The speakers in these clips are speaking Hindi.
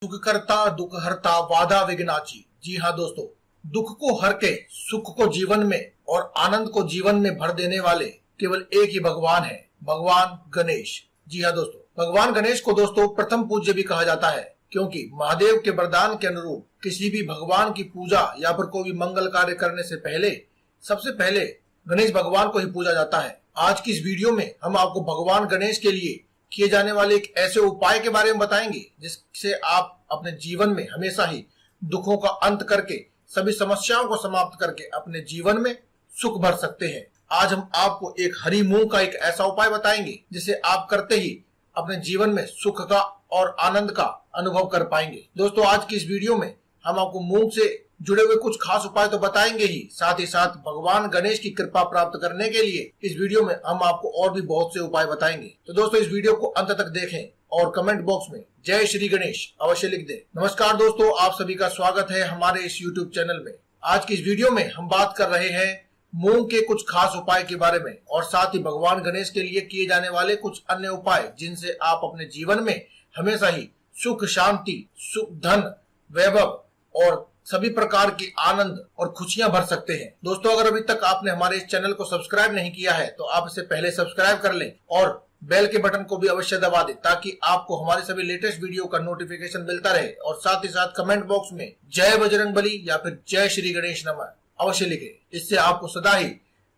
सुख करता दुख हरता वादा विघ्नाची। जी हाँ दोस्तों, दुख को हर के सुख को जीवन में और आनंद को जीवन में भर देने वाले केवल एक ही भगवान है, भगवान गणेश। जी हाँ दोस्तों, भगवान गणेश को दोस्तों प्रथम पूज्य भी कहा जाता है, क्योंकि महादेव के वरदान के अनुरूप किसी भी भगवान की पूजा या फिर कोई भी मंगल कार्य करने से पहले सबसे पहले गणेश भगवान को ही पूजा जाता है। आज की इस वीडियो में हम आपको भगवान गणेश के लिए किए जाने वाले एक ऐसे उपाय के बारे में बताएंगे जिससे आप अपने जीवन में हमेशा ही दुखों का अंत करके सभी समस्याओं को समाप्त करके अपने जीवन में सुख भर सकते हैं। आज हम आपको एक हरी मूंग का एक ऐसा उपाय बताएंगे जिसे आप करते ही अपने जीवन में सुख का और आनंद का अनुभव कर पाएंगे। दोस्तों, आज की इस वीडियो में हम आपको मूंग से जुड़े हुए कुछ खास उपाय तो बताएंगे ही, साथ ही साथ भगवान गणेश की कृपा प्राप्त करने के लिए इस वीडियो में हम आपको और भी बहुत से उपाय बताएंगे। तो दोस्तों, इस वीडियो को अंत तक देखें और कमेंट बॉक्स में जय श्री गणेश अवश्य लिख दें। नमस्कार दोस्तों, आप सभी का स्वागत है हमारे इस यूट्यूब चैनल में। आज की इस वीडियो में हम बात कर रहे हैं मूंग के कुछ खास उपाय के बारे में और साथ ही भगवान गणेश के लिए किए जाने वाले कुछ अन्य उपाय जिनसे आप अपने जीवन में हमेशा ही सुख शांति, सुख, धन, वैभव और सभी प्रकार की आनंद और खुशियां भर सकते हैं। दोस्तों, अगर अभी तक आपने हमारे इस चैनल को सब्सक्राइब नहीं किया है तो आप इसे पहले सब्सक्राइब कर लें और बेल के बटन को भी अवश्य दबा दें ताकि आपको हमारे सभी लेटेस्ट वीडियो का नोटिफिकेशन मिलता रहे। और साथ ही साथ कमेंट बॉक्स में जय बजरंगबली या फिर जय श्री गणेश नमः अवश्य लिखें। इससे आपको सदा ही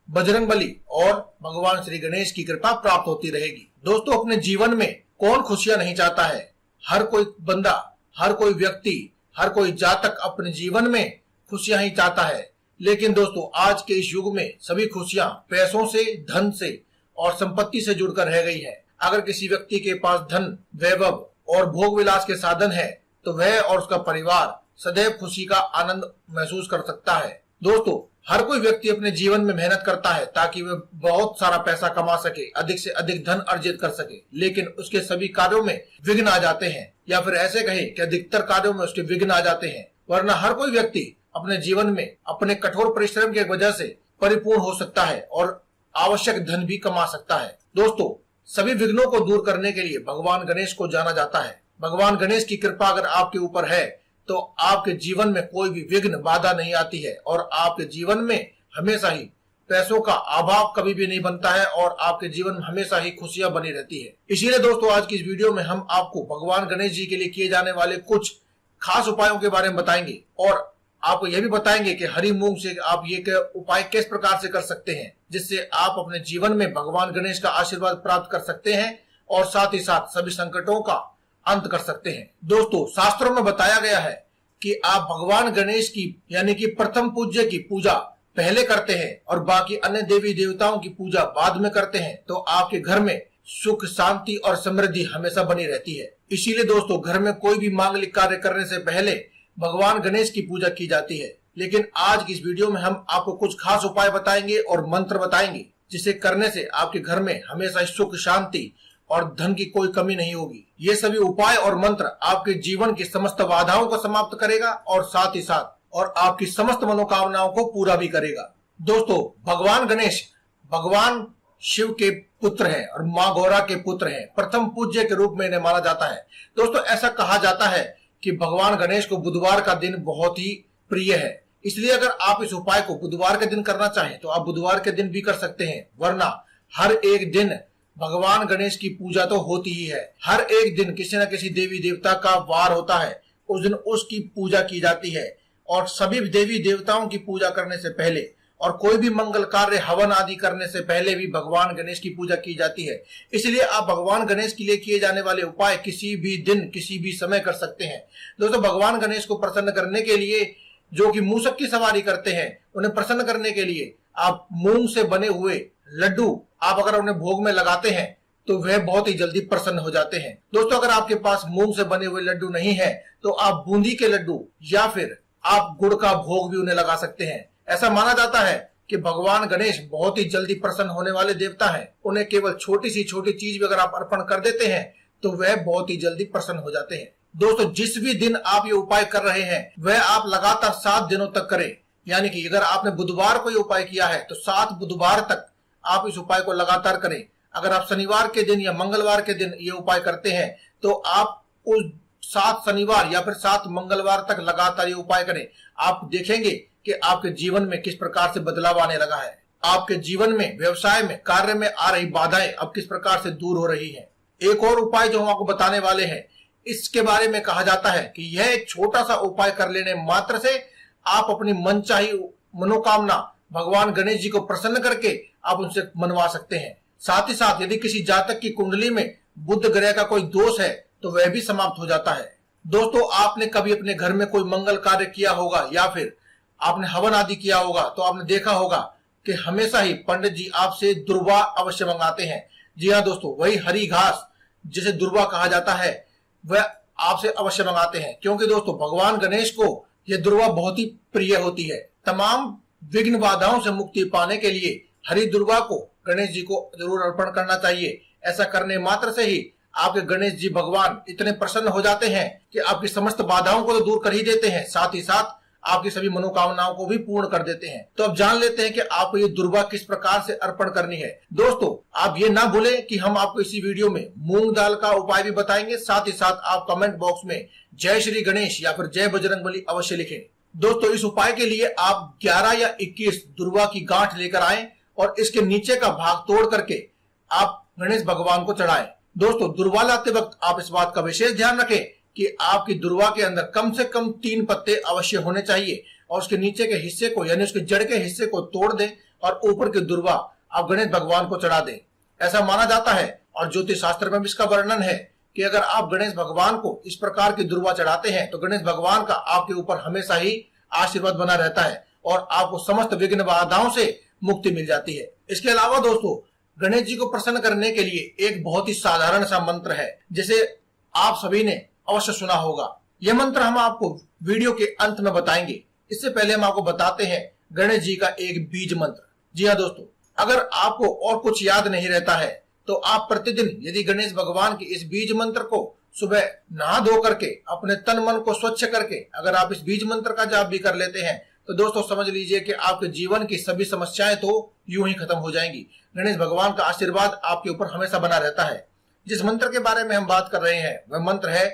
बजरंगबली और भगवान श्री गणेश की कृपा प्राप्त होती रहेगी। दोस्तों, अपने जीवन में कौन खुशियां नहीं चाहता है। हर कोई बंदा, हर कोई व्यक्ति, हर कोई जातक अपने जीवन में खुशियां ही चाहता है। लेकिन दोस्तों, आज के इस युग में सभी खुशियां पैसों से, धन से और संपत्ति से जुड़कर रह गई है। अगर किसी व्यक्ति के पास धन, वैभव और भोग विलास के साधन है तो वह और उसका परिवार सदैव खुशी का आनंद महसूस कर सकता है। दोस्तों, हर कोई व्यक्ति अपने जीवन में मेहनत करता है ताकि वह बहुत सारा पैसा कमा सके, अधिक से अधिक धन अर्जित कर सके, लेकिन उसके सभी कार्यों में विघ्न आ जाते हैं, या फिर ऐसे कहें कि अधिकतर कार्यों में उसके विघ्न आ जाते हैं। वरना हर कोई व्यक्ति अपने जीवन में अपने कठोर परिश्रम की वजह से परिपूर्ण हो सकता है और आवश्यक धन भी कमा सकता है। दोस्तों, सभी विघ्नों को दूर करने के लिए भगवान गणेश को जाना जाता है। भगवान गणेश की कृपा अगर आपके ऊपर है तो आपके जीवन में कोई भी विघ्न, बाधा नहीं आती है और आपके जीवन में हमेशा ही पैसों का अभाव कभी भी नहीं बनता है और आपके जीवन में हमेशा ही खुशियां बनी रहती है। इसीलिए दोस्तों, आज की इस वीडियो में हम आपको भगवान गणेश जी के लिए किए जाने वाले कुछ खास उपायों के बारे में बताएंगे और आपको यह भी बताएंगे कि हरी मूंग से आप ये उपाय किस प्रकार से कर सकते हैं जिससे आप अपने जीवन में भगवान गणेश का आशीर्वाद प्राप्त कर सकते हैं और साथ ही साथ सभी संकटों का अंत कर सकते हैं। दोस्तों, शास्त्रों में बताया गया है कि आप भगवान गणेश की यानी कि प्रथम पूज्य की पूजा पहले करते हैं और बाकी अन्य देवी देवताओं की पूजा बाद में करते हैं तो आपके घर में सुख, शांति और समृद्धि हमेशा बनी रहती है। इसीलिए दोस्तों, घर में कोई भी मांगलिक कार्य करने से पहले भगवान गणेश की पूजा की जाती है। लेकिन आज की इस वीडियो में हम आपको कुछ खास उपाय बताएंगे और मंत्र बताएंगे जिसे करने से आपके घर में हमेशा सुख, शांति और धन की कोई कमी नहीं होगी। ये सभी उपाय और मंत्र आपके जीवन की समस्त बाधाओं को समाप्त करेगा और साथ ही साथ और आपकी समस्त मनोकामनाओं को पूरा भी करेगा। दोस्तों, भगवान गणेश भगवान शिव के पुत्र हैं और माँ गौरा के पुत्र हैं। प्रथम पूज्य के रूप में इन्हें माना जाता है। दोस्तों, ऐसा कहा जाता है कि भगवान गणेश को बुधवार का दिन बहुत ही प्रिय है। इसलिए अगर आप इस उपाय को बुधवार के दिन करना चाहें तो आप बुधवार के दिन भी कर सकते हैं, वरना हर एक दिन भगवान गणेश की पूजा तो होती ही है। हर एक दिन किसी न किसी देवी देवता का वार होता है, उस दिन उसकी पूजा की जाती है और सभी देवी देवताओं की पूजा करने से पहले और कोई भी मंगल कार्य, हवन आदि करने से पहले भी भगवान गणेश की पूजा की जाती है। इसलिए आप भगवान गणेश के लिए किए जाने वाले उपाय किसी भी दिन, किसी भी समय कर सकते हैं। दोस्तों, भगवान गणेश को प्रसन्न करने के लिए जो कि मूषक की सवारी करते हैं, उन्हें प्रसन्न करने के लिए आप मूंग से बने हुए लड्डू आप अगर उन्हें भोग में लगाते हैं तो वह बहुत ही जल्दी प्रसन्न हो जाते हैं। दोस्तों, अगर आपके पास मूंग से बने हुए लड्डू नहीं है तो आप बूंदी के लड्डू या फिर आप गुड़ का भोग भी उन्हें लगा सकते हैं। ऐसा माना जाता है कि भगवान गणेश बहुत ही जल्दी प्रसन्न होने वाले देवता हैं। उन्हें केवल छोटी सी छोटी चीज भी अगर आप अर्पण कर देते हैं तो वह बहुत ही जल्दी प्रसन्न हो जाते हैं। दोस्तों, जिस भी दिन आप ये उपाय कर रहे हैं वह आप लगातार 7 दिनों तक करें। यानी कि अगर आपने बुधवार को ये उपाय किया है तो 7 बुधवार तक आप इस उपाय को लगातार करें। अगर आप शनिवार के दिन या मंगलवार के दिन ये उपाय करते हैं तो आप उस 7 शनिवार या फिर 7 मंगलवार तक लगातार ये उपाय करें। आप देखेंगे कि आपके जीवन में किस प्रकार से बदलाव आने लगा है। आपके जीवन में, व्यवसाय में, कार्य में आ रही बाधाएं अब किस प्रकार से दूर हो रही हैं। एक और उपाय जो हम आपको बताने वाले हैं, इसके बारे में कहा जाता है कि यह एक छोटा सा उपाय कर लेने मात्र से आप अपनी मनचाही मनोकामना भगवान गणेश जी को प्रसन्न करके आप उनसे मनवा सकते हैं। साथ ही साथ यदि किसी जातक की कुंडली में बुध ग्रह का कोई दोष है तो वह भी समाप्त हो जाता है। दोस्तों, आपने कभी अपने घर में कोई मंगल कार्य किया होगा या फिर आपने हवन आदि किया होगा तो आपने देखा होगा कि हमेशा ही पंडित जी आपसे दुर्वा अवश्य मंगाते हैं। जी हाँ दोस्तों, वही हरी घास जिसे दुर्वा कहा जाता है वह आपसे अवश्य मंगाते हैं, क्योंकि दोस्तों भगवान गणेश को यह दुर्वा बहुत ही प्रिय होती है। तमाम विघ्न बाधाओं से मुक्ति पाने के लिए हरी दुर्वा को गणेश जी को जरूर अर्पण करना चाहिए। ऐसा करने मात्र से ही आपके गणेश जी भगवान इतने प्रसन्न हो जाते हैं कि आपकी समस्त बाधाओं को तो दूर कर ही देते हैं, साथ ही साथ आपकी सभी मनोकामनाओं को भी पूर्ण कर देते हैं। तो अब जान लेते हैं कि आपको ये दुर्वा किस प्रकार से अर्पण करनी है। दोस्तों, आप ये ना भूलें कि हम आपको इसी वीडियो में मूंग दाल का उपाय भी बताएंगे। साथ ही साथ आप कमेंट बॉक्स में जय श्री गणेश या फिर जय बजरंगबली अवश्य लिखें। दोस्तों, इस उपाय के लिए आप 11 या 21 दुर्वा की गांठ लेकर आए और इसके नीचे का भाग तोड़ करके आप गणेश भगवान को चढ़ाएं। दोस्तों, दुर्वा लाते वक्त आप इस बात का विशेष ध्यान रखें कि आपकी दुर्वा के अंदर कम से कम 3 पत्ते अवश्य होने चाहिए और उसके नीचे के हिस्से को यानी उसके जड़ के हिस्से को तोड़ दें और ऊपर की दुर्वा आप गणेश भगवान को चढ़ा दें। ऐसा माना जाता है और ज्योतिष शास्त्र में भी इसका वर्णन है कि अगर आप गणेश भगवान को इस प्रकार की दुर्वा चढ़ाते हैं तो गणेश भगवान का आपके ऊपर हमेशा ही आशीर्वाद बना रहता है और आपको समस्त विघ्न बाधाओं से मुक्ति मिल जाती है। इसके अलावा दोस्तों, गणेश जी को प्रसन्न करने के लिए एक बहुत ही साधारण सा मंत्र है जिसे आप सभी ने अवश्य सुना होगा। यह मंत्र हम आपको वीडियो के अंत में बताएंगे। इससे पहले हम आपको बताते हैं गणेश जी का एक बीज मंत्र। जी हाँ दोस्तों, अगर आपको और कुछ याद नहीं रहता है तो आप प्रतिदिन यदि गणेश भगवान के इस बीज मंत्र को सुबह नहा धो करके अपने तन मन को स्वच्छ करके अगर आप इस बीज मंत्र का जाप भी कर लेते हैं तो दोस्तों समझ लीजिए कि आपके जीवन की सभी समस्याएं तो यूं ही खत्म हो जाएंगी। गणेश भगवान का आशीर्वाद आपके ऊपर हमेशा बना रहता है। जिस मंत्र के बारे में हम बात कर रहे हैं वह मंत्र है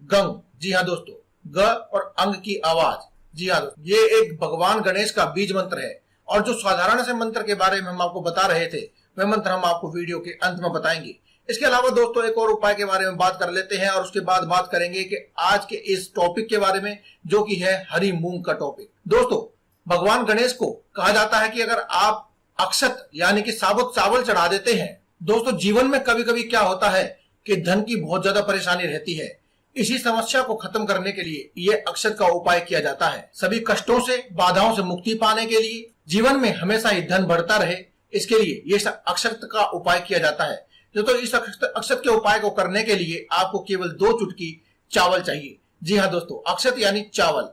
गंग। जी हाँ दोस्तों, ग और अंग की आवाज। जी हाँ दोस्तों, ये एक भगवान गणेश का बीज मंत्र है और जो साधारण से मंत्र के बारे में हम आपको बता रहे थे वह मंत्र हम आपको वीडियो के अंत में बताएंगे। इसके अलावा दोस्तों एक और उपाय के बारे में बात कर लेते हैं और उसके बाद बात करेंगे कि आज के इस टॉपिक के बारे में जो कि है हरी मूंग का टॉपिक। दोस्तों, भगवान गणेश को कहा जाता है कि अगर आप अक्षत यानी कि साबुत चावल चढ़ा देते हैं, दोस्तों जीवन में कभी कभी क्या होता है कि धन की बहुत ज्यादा परेशानी रहती है। इसी समस्या को खत्म करने के लिए ये अक्षत का उपाय किया जाता है। सभी कष्टों से, बाधाओं से मुक्ति पाने के लिए, जीवन में हमेशा ही धन बढ़ता रहे, इसके लिए ये अक्षत का उपाय किया जाता है। तो इस अक्षत के उपाय को करने के लिए आपको केवल 2 चुटकी चावल चाहिए। जी हाँ दोस्तों, अक्षत यानी चावल।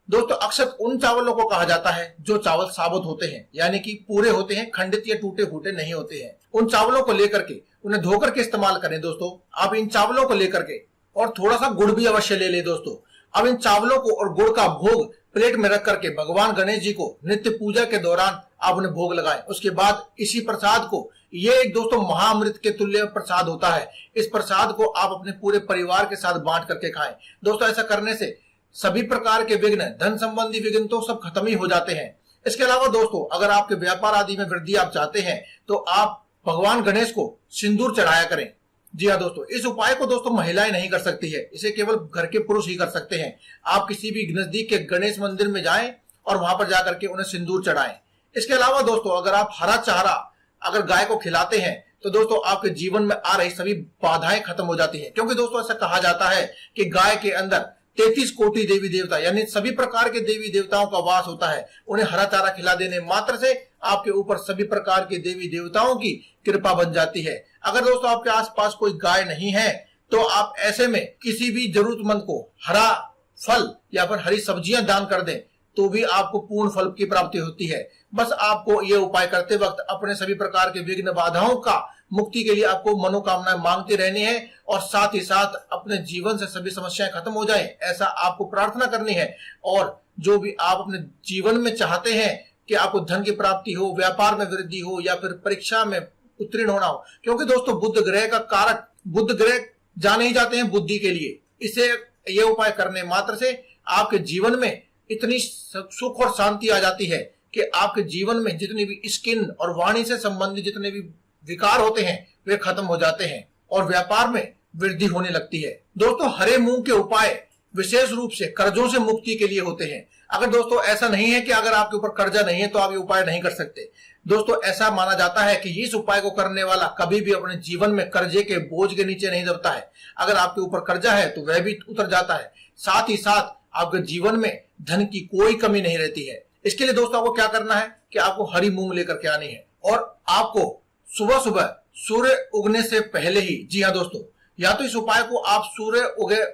दोस्तों, अक्षत उन चावलों को कहा जाता है जो चावल साबुत होते हैं यानी कि पूरे होते हैं, खंडित या टूटे फूटे नहीं होते हैं। उन चावलों को लेकर के उन्हें धोकर के इस्तेमाल करें। दोस्तों, आप इन चावलों को लेकर के और थोड़ा सा गुड़ भी अवश्य ले लें। दोस्तों, अब इन चावलों को और गुड़ का भोग प्लेट में रख करके भगवान गणेश जी को नित्य पूजा के दौरान आप उन्हें भोग लगाएं। उसके बाद इसी प्रसाद को, ये एक दोस्तों महाअमृत के तुल्य प्रसाद होता है, इस प्रसाद को आप अपने पूरे परिवार के साथ बांट करके खाएं। दोस्तों, ऐसा करने से सभी प्रकार के विघ्न, धन संबंधी विघ्न तो सब खत्म ही हो जाते हैं। इसके अलावा दोस्तों, अगर आपके व्यापार आदि में वृद्धि आप चाहते हैं तो आप भगवान गणेश को सिंदूर चढ़ाया करें। जी हाँ दोस्तों, इस उपाय को दोस्तों महिलाएं नहीं कर सकती है, इसे केवल घर के पुरुष ही कर सकते हैं। आप किसी भी नजदीक के गणेश मंदिर में जाएं और वहां पर जाकर के उन्हें सिंदूर चढ़ाएं। इसके अलावा दोस्तों, अगर आप हरा चारा अगर गाय को खिलाते हैं तो दोस्तों आपके जीवन में आ रही सभी बाधाएं खत्म हो जाती हैं, क्योंकि दोस्तों ऐसा कहा जाता है कि गाय के अंदर 33 कोटि देवी देवता यानी सभी प्रकार के देवी देवताओं का वास होता है। उन्हें हरा चारा खिला देने मात्र से आपके ऊपर सभी प्रकार के देवी देवताओं की कृपा बन जाती है। अगर दोस्तों आपके आसपास कोई गाय नहीं है तो आप ऐसे में किसी भी जरूरतमंद को हरा फल या फिर हरी सब्जियां दान कर दें तो भी आपको पूर्ण फल की प्राप्ति होती है। बस आपको ये उपाय करते वक्त अपने सभी प्रकार के विघ्न बाधाओं का मुक्ति के लिए आपको मनोकामनाएं मांगती रहनी है और साथ ही साथ अपने जीवन से सभी समस्याएं खत्म हो जाएं, ऐसा आपको प्रार्थना करनी है। और जो भी आप अपने जीवन में चाहते हैं कि आपको धन की प्राप्ति हो, व्यापार में वृद्धि हो या फिर परीक्षा में उत्तीर्ण होना हो, क्योंकि दोस्तों बुध ग्रह का कारक, बुध ग्रह जाने ही जाते हैं बुद्धि के लिए, इसे ये उपाय करने मात्र से आपके जीवन में इतनी सुख और शांति आ जाती है कि आपके जीवन में जितनी भी स्किन और वाणी से संबंधित जितने भी विकार होते हैं वे खत्म हो जाते हैं और व्यापार में वृद्धि होने लगती है। दोस्तों, हरे मूंग के उपाय विशेष रूप से कर्जों से मुक्ति के लिए होते हैं। अगर दोस्तों ऐसा नहीं है कि अगर आपके ऊपर कर्जा नहीं है तो आप ये उपाय नहीं कर सकते। दोस्तों, ऐसा माना जाता है कि इस उपाय को करने वाला कभी भी अपने जीवन में कर्जे के बोझ के नीचे नहीं दबता है। अगर आपके ऊपर कर्जा है तो वह भी उतर जाता है, साथ ही साथ आपके जीवन में धन की कोई कमी नहीं रहती है। इसके लिए दोस्तों आपको क्या करना है कि आपको हरी मूंग लेकर के आनी है और आपको सुबह सुबह सूर्य उगने से पहले ही, जी हाँ दोस्तों, या तो इस उपाय को आप सूर्य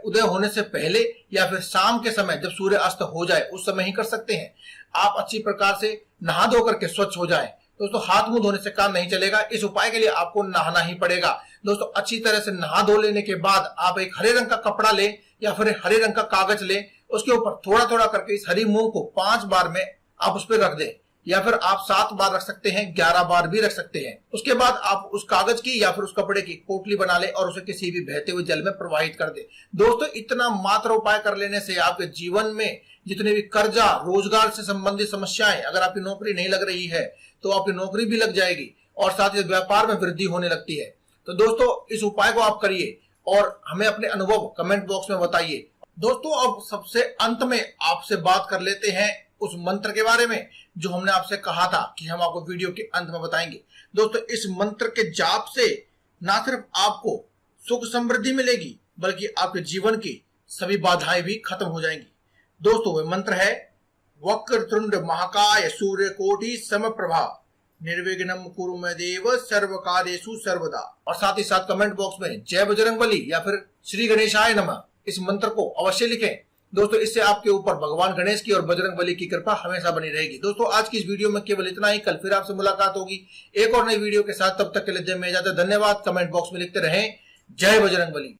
उदय होने से पहले या फिर शाम के समय जब सूर्य अस्त हो जाए उस समय ही कर सकते हैं। आप अच्छी प्रकार से नहा धो करके स्वच्छ हो जाएं। दोस्तों, हाथ मुंह धोने से काम नहीं चलेगा, इस उपाय के लिए आपको नहाना ही पड़ेगा। दोस्तों, अच्छी तरह से नहा धो लेने के बाद आप एक हरे रंग का कपड़ा लें या फिर हरे रंग का कागज लें, उसके ऊपर थोड़ा थोड़ा करके इस हरी मूंग को 5 बार में आप उस पर रख दें, या फिर आप 7 बार रख सकते हैं, 11 बार भी रख सकते हैं। उसके बाद आप उस कागज की या फिर उस कपड़े की पोटली बना लें और उसे किसी भी बहते हुए जल में प्रवाहित कर दें। दोस्तों, इतना मात्र उपाय कर लेने से आपके जीवन में जितने भी कर्जा, रोजगार से संबंधित समस्याएं, अगर आपकी नौकरी नहीं लग रही है तो आपकी नौकरी भी लग जाएगी और साथ ही व्यापार में वृद्धि होने लगती है। तो दोस्तों, इस उपाय को आप करिए और हमें अपने अनुभव कमेंट बॉक्स में बताइए। दोस्तों, अब सबसे अंत में आपसे बात कर लेते हैं उस मंत्र के बारे में जो हमने आपसे कहा था कि हम आपको वीडियो के अंत में बताएंगे। दोस्तों, इस मंत्र के जाप से ना सिर्फ आपको सुख समृद्धि मिलेगी बल्कि आपके जीवन की सभी बाधाएं भी खत्म हो जाएंगी। दोस्तों, वह मंत्र है वक्रतुंड महाकाय सूर्यकोटि समप्रभा निर्विघ्नं कुरु मे देव सर्वकार्येषु सर्वदा। और साथ ही साथ कमेंट बॉक्स में जय बजरंगबली या फिर श्री गणेशाय नमः इस मंत्र को अवश्य लिखें। दोस्तों, इससे आपके ऊपर भगवान गणेश की और बजरंगबली की कृपा हमेशा बनी रहेगी। दोस्तों, आज की इस वीडियो में केवल इतना ही। कल फिर आपसे मुलाकात होगी एक और नई वीडियो के साथ। तब तक के लिए जय में इजाजत। धन्यवाद। कमेंट बॉक्स में लिखते रहें जय बजरंगबली।